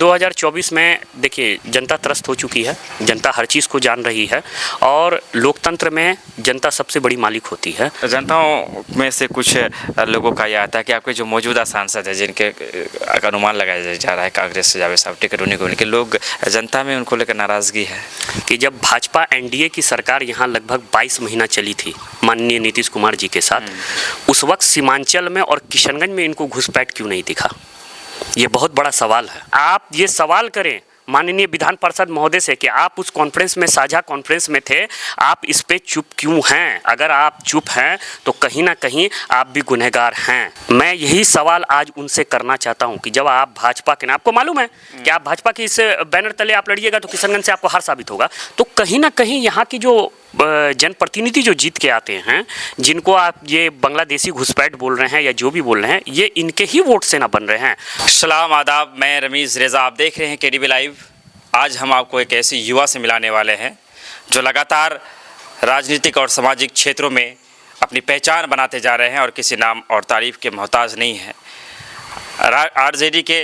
2024 में देखिए जनता त्रस्त हो चुकी है, जनता हर चीज़ को जान रही है और लोकतंत्र में जनता सबसे बड़ी मालिक होती है। जनताओं में से कुछ लोगों का यह आता है कि आपके जो मौजूदा सांसद है जिनके अनुमान लगाया जा रहा है कांग्रेस से जावेद साहब टिकट उन्हीं को लेकर लोग जनता में उनको लेकर नाराज़गी है कि जब भाजपा एनडीए की सरकार यहाँ लगभग 22 महीना चली थी माननीय नीतीश कुमार जी के साथ, उस वक्त सीमांचल में और किशनगंज में इनको घुसपैठ क्यों नहीं दिखा? ये बहुत बड़ा सवाल है। आप ये सवाल करें माननीय विधान पार्षद महोदय से कि आप उस कॉन्फ्रेंस में, साझा कॉन्फ्रेंस में थे, आप इस पे चुप क्यों हैं? अगर आप चुप हैं तो कहीं ना कहीं आप भी गुनहगार हैं। मैं यही सवाल आज उनसे करना चाहता हूं कि जब आप भाजपा के, आपको मालूम है कि आप भाजपा के इस बैनर तले आप लड़िएगा तो किशनगंज से आपको हार साबित होगा, तो कहीं ना कहीं यहाँ की जो जनप्रतिनिधि जो जीत के आते हैं, जिनको आप ये बांग्लादेशी घुसपैठ बोल रहे हैं या जो भी बोल रहे हैं, ये इनके ही वोट से ना बन रहे हैं। सलाम आदाब, मैं रमीज़ रेज़ा, आप देख रहे हैं केडीबी लाइव। आज हम आपको एक ऐसे युवा से मिलाने वाले हैं जो लगातार राजनीतिक और सामाजिक क्षेत्रों में अपनी पहचान बनाते जा रहे हैं और किसी नाम और तारीफ के मोहताज नहीं हैं। आरजेडी के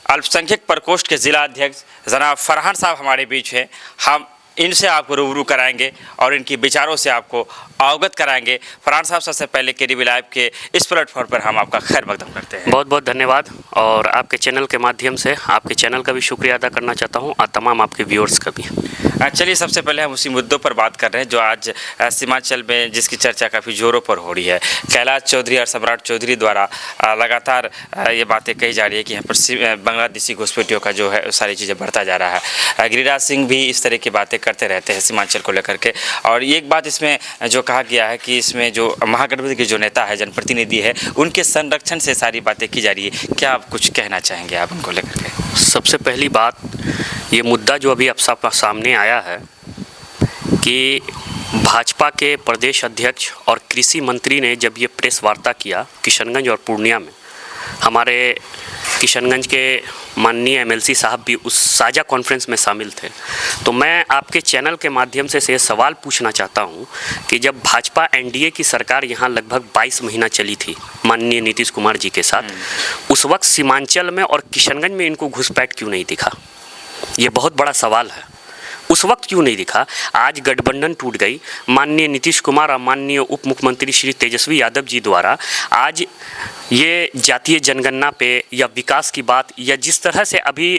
अल्पसंख्यक प्रकोष्ठ के ज़िला अध्यक्ष जनाब फरहान साहब हमारे बीच हैं। हम इनसे आपको रूबरू कराएंगे और इनके विचारों से आपको अवगत कराएंगे। फरहान साहब, सबसे पहले केडीबी लाइव के इस प्लेटफॉर्म पर हम आपका खैर मकदम करते हैं। बहुत बहुत धन्यवाद और आपके चैनल के माध्यम से आपके चैनल का भी शुक्रिया अदा करना चाहता हूं और तमाम आपके व्यूअर्स का भी। चलिए, सबसे पहले हम उसी मुद्दों पर बात कर रहे हैं जो आज सीमांचल में जिसकी चर्चा काफ़ी जोरों पर हो रही है। कैलाश चौधरी और सम्राट चौधरी द्वारा लगातार ये बातें कही जा रही है कि यहाँ पर बांग्लादेशी घुसपैठियों का जो है सारी चीज़ें बढ़ता जा रहा है। गिरिराज सिंह भी इस तरह की बातें करते रहते हैं सीमांचल को लेकर के। और एक बात इसमें जो कहा गया है कि इसमें जो महागठबंधन के जो नेता है, जनप्रतिनिधि है, उनके संरक्षण से सारी बातें की जा रही है। क्या आप कुछ कहना चाहेंगे आप उनको लेकर के? सबसे पहली बात, ये मुद्दा जो अभी आप सबका सामने आया है कि भाजपा के प्रदेश अध्यक्ष और कृषि मंत्री ने जब ये प्रेस वार्ता किया किशनगंज और पूर्णिया में, हमारे किशनगंज के माननीय एमएलसी साहब भी उस साझा कॉन्फ्रेंस में शामिल थे, तो मैं आपके चैनल के माध्यम से ये सवाल पूछना चाहता हूं कि जब भाजपा एनडीए की सरकार यहां लगभग 22 महीना चली थी माननीय नीतीश कुमार जी के साथ, उस वक्त सीमांचल में और किशनगंज में इनको घुसपैठ क्यों नहीं दिखा? ये बहुत बड़ा सवाल है। उस वक्त क्यों नहीं दिखा? आज गठबंधन टूट गई, माननीय नीतीश कुमार और माननीय उप मुख्यमंत्री श्री तेजस्वी यादव जी द्वारा आज ये जातीय जनगणना पे या विकास की बात या जिस तरह से अभी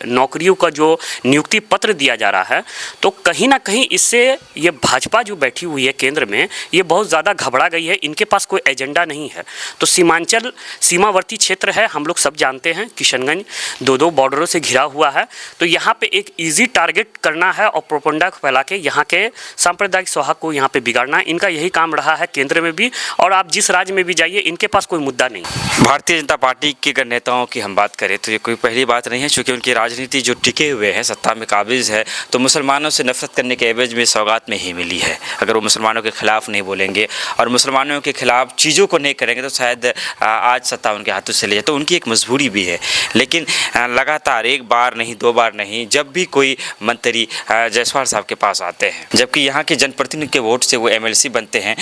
नौकरियों का जो नियुक्ति पत्र दिया जा रहा है, तो कहीं ना कहीं इससे ये भाजपा जो बैठी हुई है केंद्र में, ये बहुत ज़्यादा घबरा गई है। इनके पास कोई एजेंडा नहीं है। तो सीमांचल सीमावर्ती क्षेत्र है, हम लोग सब जानते हैं, किशनगंज दो बॉर्डरों से घिरा हुआ है। तो यहाँ पे एक ईजी टारगेट करना है और प्रोपेगेंडा फैला के यहाँ के सांप्रदायिक सौहार्द को यहाँ पे बिगाड़ना है। इनका यही काम रहा है केंद्र में भी, और आप जिस राज्य में भी जाइए इनके पास कोई मुद्दा नहीं। भारतीय जनता पार्टी के अगर नेताओं की हम बात करें तो ये कोई पहली बात नहीं है, क्योंकि उनकी राजनीति जो टिके हुए हैं, सत्ता में काबिज है, तो मुसलमानों से नफरत करने के एवज में सौगात में ही मिली है। अगर वो मुसलमानों के खिलाफ नहीं बोलेंगे और मुसलमानों के खिलाफ चीज़ों को नहीं करेंगे तो शायद आज सत्ता उनके हाथों से ले जाए। तो उनकी एक मजबूरी भी है। लेकिन लगातार एक बार नहीं, दो बार नहीं, जब भी कोई मंत्री जायसवाल साहब के पास आते हैं, जबकि यहाँ के जनप्रतिनिधि के वोट से वो एमएलसी बनते हैं,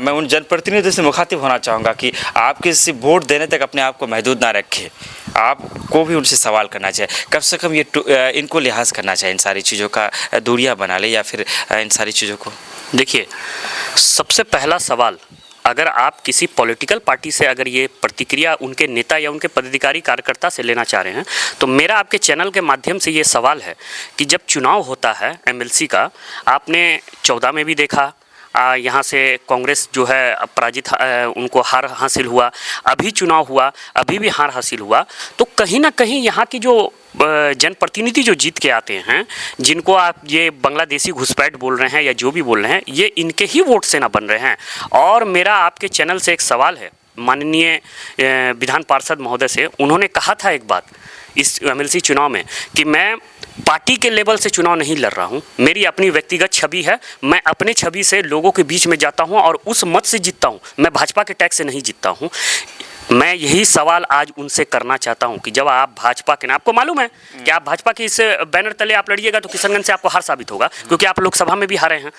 मैं उन जनप्रतिनिधियों से मुखातिब होना चाहूँगा कि आप किसी वोट देने तक अपने आप को महदूद ना रखें। आपको भी उनसे सवाल करना चाहिए, कम से कम ये इनको लिहाज करना चाहिए, इन सारी चीज़ों का दूरियां बना ले या फिर इन सारी चीज़ों को। देखिए, सबसे पहला सवाल, अगर आप किसी पॉलिटिकल पार्टी से अगर ये प्रतिक्रिया उनके नेता या उनके पदाधिकारी कार्यकर्ता से लेना चाह रहे हैं, तो मेरा आपके चैनल के माध्यम से ये सवाल है कि जब चुनाव होता है एमएलसी का, आपने 14 में भी देखा, यहाँ से कांग्रेस जो है पराजित, उनको हार हासिल हुआ, अभी चुनाव हुआ, अभी भी हार हासिल हुआ। तो कहीं ना कहीं यहाँ की जो जनप्रतिनिधि जो जीत के आते हैं, जिनको आप ये बांग्लादेशी घुसपैठ बोल रहे हैं या जो भी बोल रहे हैं, ये इनके ही वोट से ना बन रहे हैं। और मेरा आपके चैनल से एक सवाल है माननीय विधान पार्षद महोदय से। उन्होंने कहा था एक बात इस एमएलसी चुनाव में कि मैं पार्टी के लेवल से चुनाव नहीं लड़ रहा हूं, मेरी अपनी व्यक्तिगत छवि है, मैं अपने छवि से लोगों के बीच में जाता हूं और उस मत से जीतता हूं, मैं भाजपा के टैग से नहीं जीतता हूं। मैं यही सवाल आज उनसे करना चाहता हूं कि जब आप भाजपा के, आपको मालूम है कि आप भाजपा के इस बैनर तले आप लड़िएगा तो किशनगंज से आपको हार साबित होगा, क्योंकि आप लोकसभा में भी हारे हैं।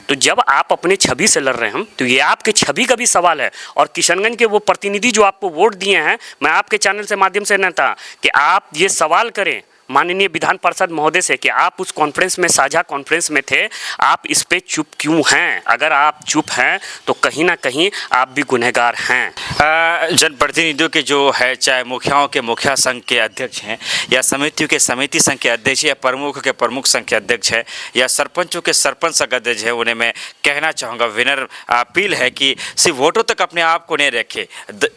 तो जब आप अपने छवि से लड़ रहे हैं तो ये आपके छवि का भी सवाल है। और किशनगंज के वो प्रतिनिधि जो आपको वोट दिए हैं, मैं आपके चैनल से माध्यम से न था कि आप ये सवाल करें माननीय विधान पार्षद महोदय से कि आप उस कॉन्फ्रेंस में, साझा कॉन्फ्रेंस में थे, आप इस पे चुप क्यों हैं? अगर आप चुप हैं तो कहीं ना कहीं आप भी गुनहगार हैं। जनप्रतिनिधियों के जो है, चाहे मुखियाओं के मुखिया संघ के अध्यक्ष हैं, या समितियों के समिति संघ के अध्यक्ष, या प्रमुख के प्रमुख संघ के अध्यक्ष है, या सरपंचों के सरपंच संघ अध्यक्ष है, उन्हें मैं कहना चाहूँगा, विनर अपील है कि सिर्फ वोटों तक अपने आप को नहीं रखे,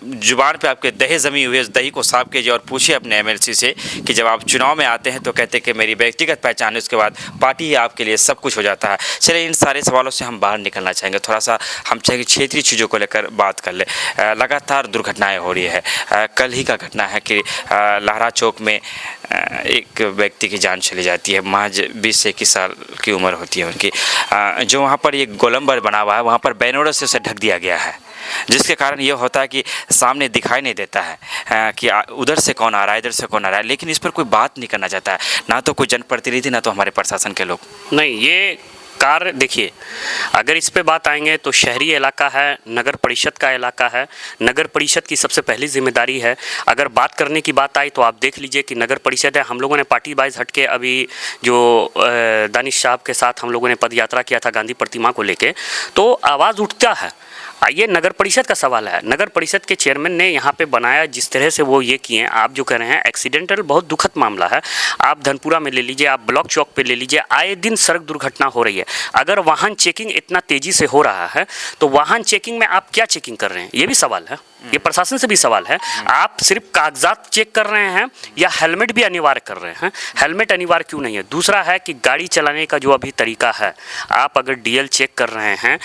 जुबान पे आपके दही जमी हुई है, उस दही को साफ कीजिए और पूछिए अपने एमएलसी से कि जब आप चुनाव में आते हैं तो कहते हैं कि मेरी व्यक्तिगत पहचान है, उसके बाद पार्टी ही आपके लिए सब कुछ हो जाता है। चलिए, इन सारे सवालों से हम बाहर निकलना चाहेंगे, थोड़ा सा हम चाहेंगे क्षेत्रीय चीज़ों को लेकर बात कर ले। लगातार दुर्घटनाएं हो रही है। कल ही का घटना है कि लहरा चौक में एक व्यक्ति की जान चली जाती है, महज 20 से 21 साल की उम्र होती है उनकी। जो वहाँ पर एक गोलंबर बना हुआ है, वहाँ पर बैनरों से उसे ढक दिया गया है, जिसके कारण ये होता है कि सामने दिखाई नहीं देता है कि उधर से कौन आ रहा है, इधर से कौन आ रहा है, लेकिन इस पर कोई बात नहीं करना चाहता है, ना तो कोई जनप्रतिनिधि, ना तो हमारे प्रशासन के लोग। नहीं, ये कार्य देखिए, अगर इस पे बात आएंगे तो शहरी इलाका है, नगर परिषद का इलाका है, नगर परिषद की सबसे पहली जिम्मेदारी है। अगर बात करने की बात आई तो आप देख लीजिए कि नगर परिषद है, हम लोगों ने पार्टी वाइज हटके अभी जो दानिश साहब के साथ हम लोगों ने पद यात्रा किया था गांधी प्रतिमा को लेके, तो आवाज़ उठता है। ये नगर परिषद का सवाल है। नगर परिषद के चेयरमैन ने यहाँ पे बनाया, जिस तरह से वो ये किए, आप जो कह रहे हैं एक्सीडेंटल, बहुत दुखद मामला है। आप धनपुरा में ले लीजिए, आप ब्लॉक चौक पे ले लीजिए, आए दिन सड़क दुर्घटना हो रही है। अगर वाहन चेकिंग इतना तेजी से हो रहा है तो वाहन चेकिंग में आप क्या चेकिंग कर रहे हैं, ये भी सवाल है। ये प्रशासन से भी सवाल है। आप सिर्फ कागजात चेक कर रहे हैं या हेलमेट भी अनिवार्य कर रहे हैं? हेलमेट अनिवार्य क्यों नहीं है? दूसरा है कि गाड़ी चलाने का जो अभी तरीका है, आप अगर डीएल चेक कर रहे हैं,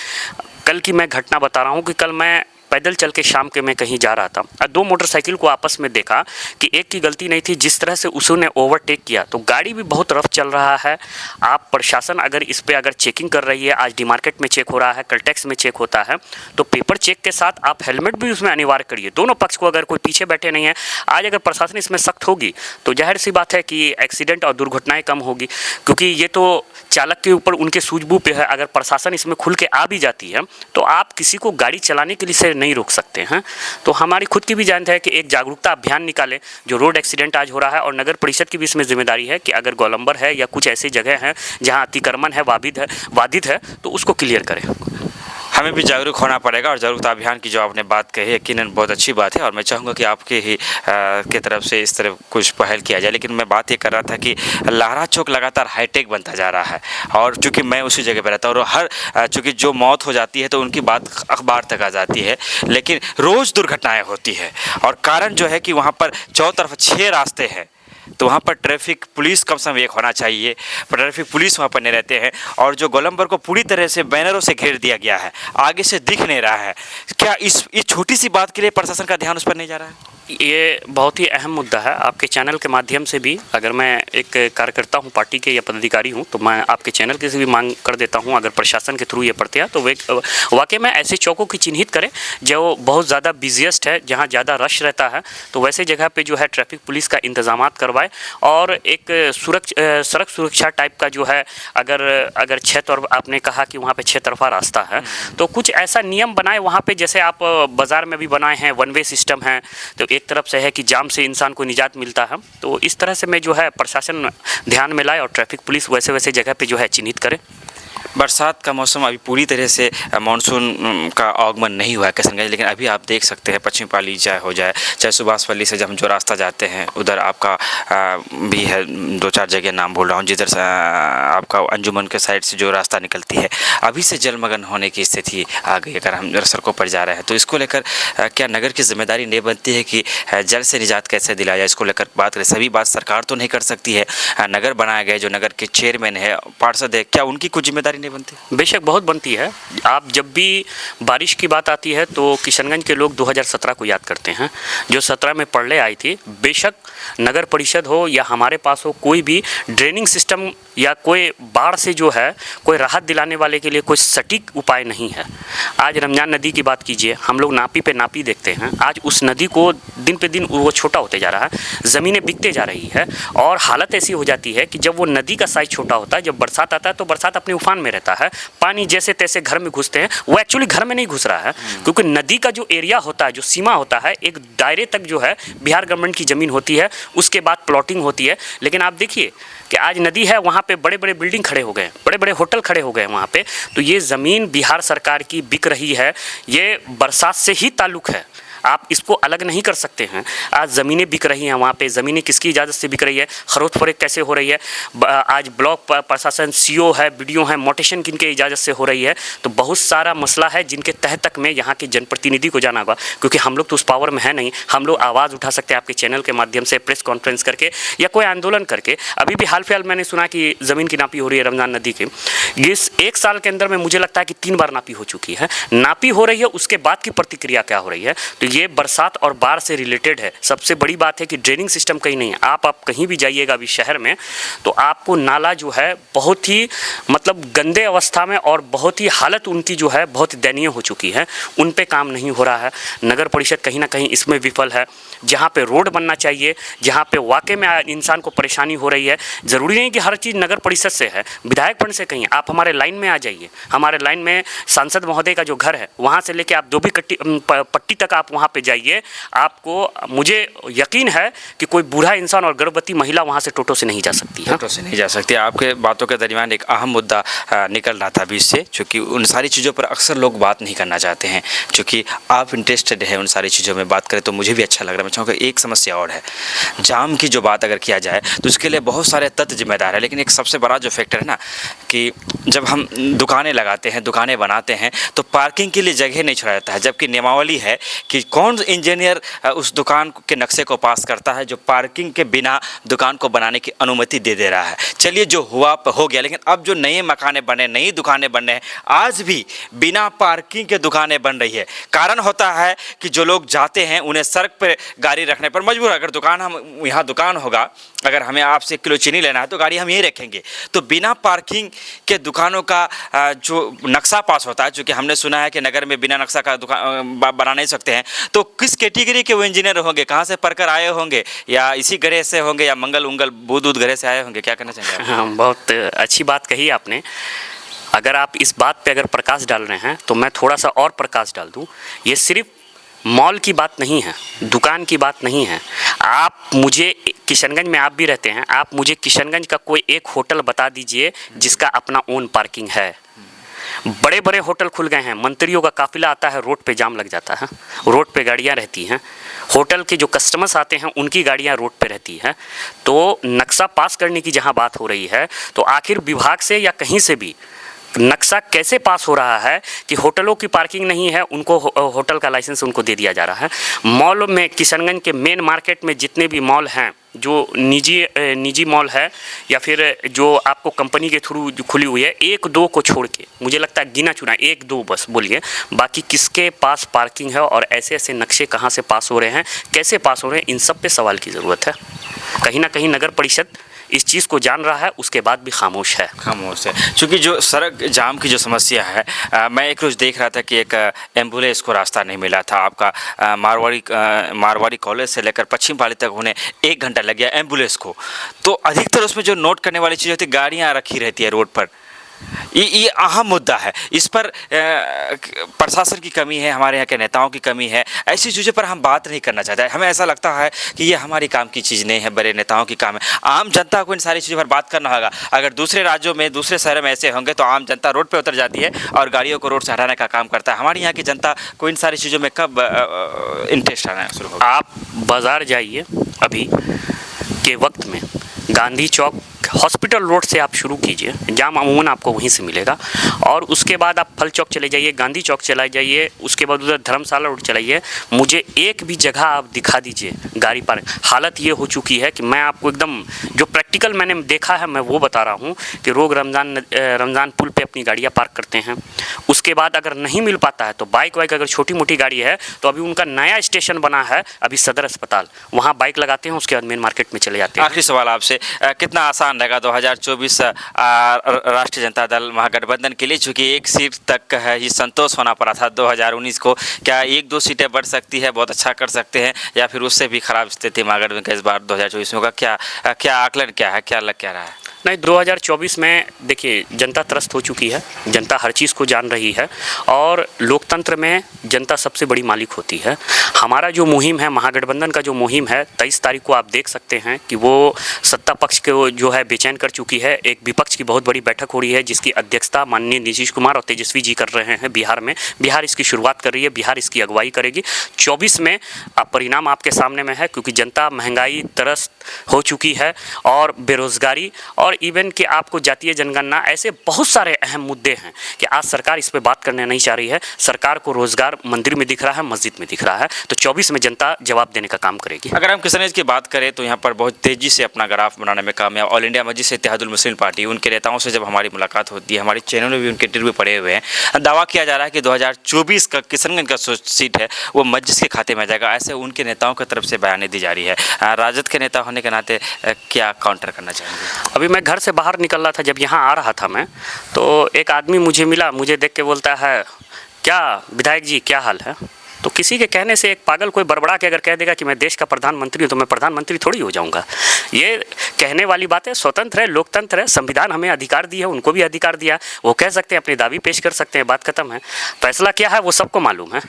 कल की मैं घटना बता रहा हूँ कि कल मैं पैदल चल के शाम के मैं कहीं जा रहा था और दो मोटरसाइकिल को आपस में देखा कि एक की गलती नहीं थी, जिस तरह से उसने ओवरटेक किया, तो गाड़ी भी बहुत रफ चल रहा है। आप प्रशासन अगर इस पे अगर चेकिंग कर रही है, आज डी मार्केट में चेक हो रहा है, कल टैक्स में चेक होता है, तो पेपर चेक के साथ आप हेलमेट भी उसमें अनिवार्य करिए, दोनों पक्ष को। अगर कोई पीछे बैठे नहीं है, आज अगर प्रशासन इसमें सख्त होगी तो जाहिर सी बात है कि एक्सीडेंट और दुर्घटनाएँ कम होगी, क्योंकि ये तो चालक के ऊपर उनके सूझबूझ पे है। अगर प्रशासन इसमें खुल के आ भी जाती है तो आप किसी को गाड़ी चलाने के लिए से नहीं रोक सकते हैं। तो हमारी खुद की भी जानते हैं कि एक जागरूकता अभियान निकाले, जो रोड एक्सीडेंट आज हो रहा है, और नगर परिषद की भी इसमें जिम्मेदारी है कि अगर गोलंबर है या कुछ ऐसी जगह हैं जहां अतिक्रमण है, वादित है, तो उसको क्लियर करें। हमें भी जागरूक होना पड़ेगा, और जागरूकता अभियान की जो आपने बात कही यकीनन बहुत अच्छी बात है, और मैं चाहूँगा कि आपके ही की तरफ से इस तरह कुछ पहल किया जाए। लेकिन मैं बात ये कर रहा था कि लहरा चौक लगातार हाईटेक बनता जा रहा है, और चूँकि मैं उसी जगह पर रहता हूँ, और हर चूँकि जो मौत हो जाती है तो उनकी बात अखबार तक आ जाती है, लेकिन रोज़ दुर्घटनाएँ होती है। और कारण जो है कि वहाँ पर चारों तरफ 6 रास्ते हैं, तो वहाँ पर ट्रैफिक पुलिस कम से कम एक होना चाहिए, पर ट्रैफिक पुलिस वहाँ पर नहीं रहते हैं। और जो गोलंबर को पूरी तरह से बैनरों से घेर दिया गया है, आगे से दिख नहीं रहा है, क्या इस छोटी सी बात के लिए प्रशासन का ध्यान उस पर नहीं जा रहा है? ये बहुत ही अहम मुद्दा है। आपके चैनल के माध्यम से भी, अगर मैं एक कार्यकर्ता हूँ, पार्टी के या पदाधिकारी हूँ, तो मैं आपके चैनल के से भी मांग कर देता हूँ, अगर प्रशासन के थ्रू ये पड़ते हैं तो वे वाकई में ऐसे चौकों की चिन्हित करें जो बहुत ज़्यादा बिजिएस्ट है, जहाँ ज़्यादा रश रहता है, तो वैसे जगह पे जो है ट्रैफिक पुलिस का इंतजाम करवाए। और एक सड़क सुरक्षा टाइप का जो है, अगर 6 तरफ, आपने कहा कि वहाँ पर 6 तरफा रास्ता है, तो कुछ ऐसा नियम बनाए वहाँ पर, जैसे आप बाज़ार में भी बनाए हैं, 1 वे सिस्टम है, तो एक तरफ से है कि जाम से इंसान को निजात मिलता है। तो इस तरह से मैं जो है प्रशासन ध्यान में लाए और ट्रैफिक पुलिस वैसे जगह पे जो है चिन्हित करे। बरसात का मौसम अभी पूरी तरह से मानसून का आगमन नहीं हुआ है किशनगंज, लेकिन अभी आप देख सकते हैं पश्चिम पाली चाहे सुभाषपल्ली से जब हम जो रास्ता जाते हैं उधर आपका भी है, 2-4 जगह नाम बोल रहा हूँ, जिधर से आपका अंजुमन के साइड से जो रास्ता निकलती है, अभी से जलमग्न होने की स्थिति आ गई। अगर हम सड़कों पर जा रहे हैं तो इसको लेकर क्या नगर की जिम्मेदारी नहीं बनती है कि जल से निजात कैसे दिलाया जाए? इसको लेकर बात करें। सभी बात सरकार तो नहीं कर सकती है, नगर बनाया गया, जो नगर के चेयरमैन है, पार्षद है, क्या उनकी कुछ जिम्मेदारी बनती? बेशक बहुत बनती है। आप जब भी बारिश की बात आती है तो किशनगंज के लोग 2017 को याद करते हैं, जो 17 में प्रलय आई थी। बेशक नगर परिषद हो या हमारे पास हो, कोई भी ड्रेनिंग सिस्टम या कोई बाढ़ से जो है कोई राहत दिलाने वाले के लिए कोई सटीक उपाय नहीं है। आज रमज़ान नदी की बात कीजिए, हम लोग नापी पे नापी देखते हैं, आज उस नदी को दिन पे दिन वो छोटा होते जा रहा है, ज़मीनें बिकते जा रही है और हालत ऐसी हो जाती है कि जब वो नदी का साइज़ छोटा होता है, जब बरसात आता है तो बरसात अपने उफान में रहता है, पानी जैसे तैसे घर में घुसते हैं, वो एक्चुअली घर में नहीं घुस रहा है क्योंकि नदी का जो एरिया होता है, जो सीमा होता है, एक दायरे तक जो है बिहार गवर्नमेंट की ज़मीन होती है, उसके बाद प्लॉटिंग होती है। लेकिन आप देखिए कि आज नदी है, वहाँ पे बड़े बड़े बिल्डिंग खड़े हो गए, बड़े बड़े होटल खड़े हो गए वहाँ पे। तो ये ज़मीन बिहार सरकार की बिक रही है, ये बरसात से ही ताल्लुक़ है, आप इसको अलग नहीं कर सकते हैं। आज ज़मीनें बिक रही हैं वहाँ पे, ज़मीनें किसकी इजाज़त से बिक रही है, खरीद फरोख्त कैसे हो रही है, आज ब्लॉक प्रशासन सीओ है, बीडीओ है, मोटेशन किनके इजाज़त से हो रही है। तो बहुत सारा मसला है जिनके तह तक में यहाँ के जनप्रतिनिधि को जाना होगा, क्योंकि हम लोग तो उस पावर में है नहीं। हम लोग आवाज़ उठा सकते हैं आपके चैनल के माध्यम से, प्रेस कॉन्फ्रेंस करके या कोई आंदोलन करके। अभी भी हाल फिलहाल मैंने सुना कि ज़मीन की नापी हो रही है रमज़ान नदी की, इस 1 साल के अंदर में मुझे लगता है कि 3 बार नापी हो चुकी है। नापी हो रही है, उसके बाद की प्रतिक्रिया क्या हो रही है, तो ये बरसात और बाढ़ से रिलेटेड है। सबसे बड़ी बात है कि ड्रेनिंग सिस्टम कहीं नहीं है। आप कहीं भी जाइएगा अभी शहर में तो आपको नाला जो है बहुत ही मतलब गंदे अवस्था में और बहुत ही हालत उनकी जो है बहुत दयनीय हो चुकी है, उन पे काम नहीं हो रहा है। नगर परिषद कहीं ना कहीं इसमें विफल है। जहाँ पे रोड बनना चाहिए, जहाँ पे वाकई में इंसान को परेशानी हो रही है, ज़रूरी नहीं कि हर चीज़ नगर परिषद से है, विधायक फंड से कहीं। आप हमारे लाइन में आ जाइए, हमारे लाइन में सांसद महोदय का जो घर है वहाँ से लेके आप धोबी पट्टी तक आप वहाँ पे जाइए, आपको मुझे यकीन है कि कोई बूढ़ा इंसान और गर्भवती महिला वहाँ से टोटो से नहीं जा सकती है। टोटो से नहीं जा सकती। आपके बातों के दरमियान एक अहम मुद्दा निकल रहा था बीच से, चूँकि उन सारी चीज़ों पर अक्सर लोग बात नहीं करना चाहते हैं। चूँकि आप इंटरेस्टेड हैं उन सारी चीज़ों में बात करें तो मुझे भी अच्छा लग रहा है। मैं चाहूँगा एक समस्या और है, जाम की जो बात अगर किया जाए तो उसके लिए बहुत सारे तत्व जिम्मेदार है, लेकिन एक सबसे बड़ा जो फैक्टर है ना कि जब हम दुकानें लगाते हैं, दुकानें बनाते हैं तो पार्किंग के लिए जगह नहीं छोड़ा जाता है, जबकि नियमावली है कि कौन इंजीनियर उस दुकान के नक्शे को पास करता है जो पार्किंग के बिना दुकान को बनाने की अनुमति दे रहा है। चलिए जो हुआ हो गया, लेकिन अब जो नए मकाने बने, नई दुकानें बन रहे हैं, आज भी बिना पार्किंग के दुकानें बन रही है। कारण होता है कि जो लोग जाते हैं उन्हें सड़क पर गाड़ी रखने पर मजबूर। अगर दुकान हम यहाँ दुकान होगा, अगर हमें आपसे 1 किलो चीनी लेना है तो गाड़ी हम यहीं रखेंगे। तो बिना पार्किंग के दुकानों का जो नक्शा पास होता है, चूँकि हमने सुना है कि नगर में बिना नक्शा का दुकान बना नहीं सकते हैं, तो किस कैटेगरी के वो इंजीनियर होंगे, कहाँ से पढ़कर आए होंगे, या इसी ग्रह से होंगे, या मंगल उंगल बुध ग्रह से आए होंगे? क्या कहना चाहेंगे आप? हाँ, बहुत अच्छी बात कही आपने। अगर आप इस बात पे अगर प्रकाश डाल रहे हैं तो मैं थोड़ा सा और प्रकाश डाल दूं। ये सिर्फ मॉल की बात नहीं है, दुकान की बात नहीं है। आप मुझे किशनगंज में आप भी रहते हैं, आप मुझे किशनगंज का कोई एक होटल बता दीजिए जिसका अपना ओन पार्किंग है। बड़े बड़े होटल खुल गए हैं, मंत्रियों का काफिला आता है, रोड पे जाम लग जाता है, रोड पे गाड़ियां रहती हैं, होटल के जो कस्टमर्स आते हैं उनकी गाड़ियां रोड पे रहती हैं। तो नक्शा पास करने की जहां बात हो रही है तो आखिर विभाग से या कहीं से भी नक्शा कैसे पास हो रहा है कि होटलों की पार्किंग नहीं है, उनको होटल का लाइसेंस उनको दे दिया जा रहा है। मॉल में किशनगंज के मेन मार्केट में जितने भी मॉल हैं, जो निजी मॉल है या फिर जो आपको कंपनी के थ्रू खुली हुई है, 1-2 को छोड़ के मुझे लगता है गिना चुना 1-2 बस बोलिए, बाकी किसके पास पार्किंग है और ऐसे ऐसे नक्शे कहाँ से पास हो रहे हैं, कैसे पास हो रहे हैं, इन सब पे सवाल की ज़रूरत है। कहीं ना कहीं नगर परिषद इस चीज़ को जान रहा है, उसके बाद भी खामोश है। क्योंकि जो सड़क जाम की जो समस्या है, मैं एक रोज़ देख रहा था कि एक एम्बुलेंस को रास्ता नहीं मिला था। आपका मारवाड़ी कॉलेज से लेकर पश्चिम पाली तक उन्हें 1 घंटा लग गया एम्बुलेंस को। तो अधिकतर उसमें जो नोट करने वाली चीज़ होती है, गाड़ियाँ रखी रहती है रोड पर। ये अहम मुद्दा है, इस पर प्रशासन की कमी है, हमारे यहाँ के नेताओं की कमी है। ऐसी चीज़ों पर हम बात नहीं करना चाहते। हमें ऐसा लगता है कि ये हमारी काम की चीज़ नहीं है, बड़े नेताओं की काम है। आम जनता को इन सारी चीज़ों पर बात करना होगा। अगर दूसरे राज्यों में, दूसरे शहरों में ऐसे होंगे तो आम जनता रोड पर उतर जाती है और गाड़ियों को रोड से हटाने का काम करता है। हमारे यहाँ की जनता को इन सारी चीज़ों में कब इंटरेस्ट आना शुरू होगा? आप बाज़ार जाइए अभी के वक्त में, गांधी चौक हॉस्पिटल रोड से आप शुरू कीजिए, जाम अमूमन आपको वहीं से मिलेगा। और उसके बाद आप फल चौक चले जाइए, गांधी चौक चला जाइए, उसके बाद उधर धर्मशाला रोड चलाइए, मुझे एक भी जगह आप दिखा दीजिए गाड़ी पार्क। हालत ये हो चुकी है कि मैं आपको एकदम जो प्रैक्टिकल मैंने देखा है मैं वो बता रहा हूँ कि लोग रमज़ान पुल पे अपनी गाड़ियाँ पार्क करते हैं। उसके बाद अगर नहीं मिल पाता है तो बाइक वाइक, अगर छोटी मोटी गाड़ी है तो अभी उनका नया स्टेशन बना है अभी सदर अस्पताल, वहाँ बाइक लगाते हैं, उसके बाद मेन मार्केट में चले जाते हैं। आखिरी सवाल आपसे, कितना आसान आसान रहेगा 2024 राष्ट्रीय जनता दल महागठबंधन के लिए, चूँकि एक सीट तक है ही संतोष होना पड़ा था 2019 को। क्या 1-2 सीटें बढ़ सकती है, बहुत अच्छा कर सकते हैं, या फिर उससे भी खराब स्थिति महागठबंधन का इस बार 2024 में होगा? क्या आकलन क्या है, क्या लग क्या रहा है? नहीं, 2024 में देखिए जनता त्रस्त हो चुकी है, जनता हर चीज़ को जान रही है और लोकतंत्र में जनता सबसे बड़ी मालिक होती है। हमारा जो मुहिम है, महागठबंधन का जो मुहिम है, 23 तारीख को आप देख सकते हैं कि वो सत्ता पक्ष को जो है बेचैन कर चुकी है। एक विपक्ष की बहुत बड़ी बैठक हो रही है जिसकी अध्यक्षता माननीय नीतीश कुमार और तेजस्वी जी कर रहे हैं बिहार में। बिहार इसकी शुरुआत कर रही है, बिहार इसकी अगुवाई करेगी। 24 में परिणाम आपके सामने में है, क्योंकि जनता महंगाई त्रस्त हो चुकी है और बेरोजगारी और इवन कि आपको जातीय जनगणना, ऐसे बहुत सारे अहम मुद्दे हैं कि आज सरकार इस पे बात करने नहीं चाह रही है। सरकार को रोजगार मंदिर में दिख रहा है, मस्जिद में दिख रहा है, तो 24 में जनता जवाब देने का काम करेगी। अगर हम किशनगंज की बात करें तो यहाँ पर बहुत तेज़ी से अपना ग्राफ बनाने में कामयाब ऑल इंडिया मजलिस इत्तेहादुल मुस्लिम पार्टी, उनके नेताओं से जब हमारी मुलाकात होती है, हमारे चैनल में भी उनके इंटरव्यू पड़े हुए हैं, दावा किया जा रहा है कि 2024 का किशनगंज का सीट है वो मजलिस के खाते में आ जाएगा। ऐसे उनके नेताओं की तरफ से बयानें दी जा रही है। राजद के नेता होने के नाते क्या काउंटर करना चाहेंगे? अभी मैं घर से बाहर निकल रहा था, जब यहाँ आ रहा था मैं, तो एक आदमी मुझे मिला, मुझे देख के बोलता है, क्या विधायक जी क्या हाल है? तो किसी के कहने से एक पागल कोई बड़बड़ा के अगर कह देगा कि मैं देश का प्रधानमंत्री हूँ तो मैं प्रधानमंत्री थोड़ी हो जाऊँगा। ये कहने वाली बात है। स्वतंत्र है, लोकतंत्र है, संविधान हमें अधिकार दी है, उनको भी अधिकार दिया। वो कह सकते हैं, अपनी दावी पेश कर सकते हैं, बात खत्म है। फैसला क्या है वो सबको मालूम है।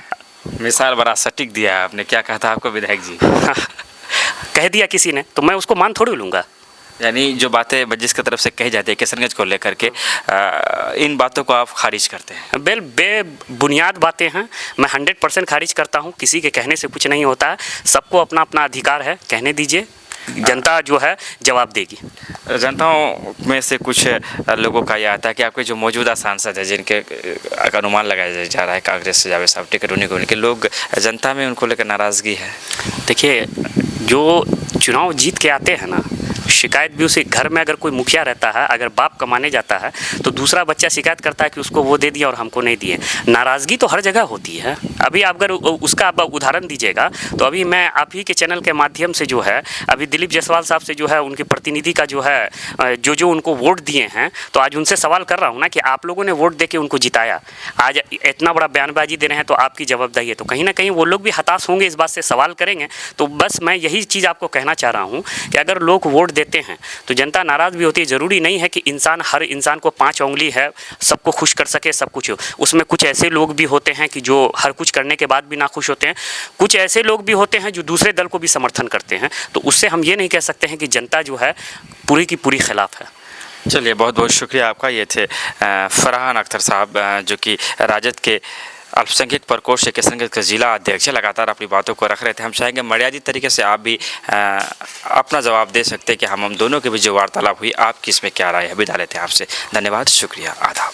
मिसाल बड़ा सटीक दिया है आपने। क्या कहा था आपको विधायक जी? कह दिया किसी ने तो मैं उसको मान थोड़ी लूँगा। यानी जो बातें मजलिस की तरफ से कही जाती है किशनगंज को लेकर के, इन बातों को आप खारिज करते हैं? बेबुनियाद बातें हैं। मैं 100% खारिज करता हूं। किसी के कहने से कुछ नहीं होता है। सबको अपना अपना अधिकार है, कहने दीजिए, जनता जो है जवाब देगी। जनताओं में से कुछ लोगों का यह आता है कि आपके जो मौजूदा सांसद है, जिनके अनुमान लगाया जा रहा है कांग्रेस से जावेद साहब टिकट उन्हीं को, उनके लोग जनता में उनको लेकर नाराज़गी है। देखिए, जो चुनाव जीत के आते हैं ना, शिकायत भी उसे घर में अगर कोई मुखिया रहता है, अगर बाप कमाने जाता है तो दूसरा बच्चा शिकायत करता है कि उसको वो दे दिया और हमको नहीं दिए। नाराज़गी तो हर जगह होती है। अभी अगर उसका आप उदाहरण दीजिएगा तो अभी मैं आप ही के चैनल के माध्यम से जो है, अभी दिलीप जायसवाल साहब से जो है, उनके प्रतिनिधि का जो है, जो उनको वोट दिए हैं, तो आज उनसे सवाल कर रहा हूँ ना कि आप लोगों ने वोट दे के उनको जिताया, आज इतना बड़ा बयानबाजी दे रहे हैं, तो आपकी जवाबदारी है। तो कहीं ना कहीं वो लोग भी हताश होंगे, इस बात से सवाल करेंगे। तो बस मैं यही चीज़ आपको कहना चाह रहा हूँ कि अगर लोग वोट देते हैं तो जनता नाराज़ भी होती है। ज़रूरी नहीं है कि हर इंसान को 5 उंगली है, सबको खुश कर सके, सब कुछ। उसमें कुछ ऐसे लोग भी होते हैं कि जो हर कुछ करने के बाद भी नाखुश होते हैं। कुछ ऐसे लोग भी होते हैं जो दूसरे दल को भी समर्थन करते हैं। तो उससे हम ये नहीं कह सकते हैं कि जनता जो है पूरी की पूरी खिलाफ है। चलिए, बहुत बहुत शुक्रिया आपका। ये थे फरहान अख्तर साहब, जो कि राजद के अल्पसंख्यक प्रकोष्ठ से किशनगंज के जिला अध्यक्ष, लगातार अपनी बातों को रख रहे थे। हम चाहेंगे मर्यादित तरीके से आप भी अपना जवाब दे सकते हैं कि हम दोनों के बीच जो वार्तालाप हुई, आपकी इसमें क्या राय है। विदा लेते हैं आपसे। धन्यवाद, शुक्रिया, आदाब।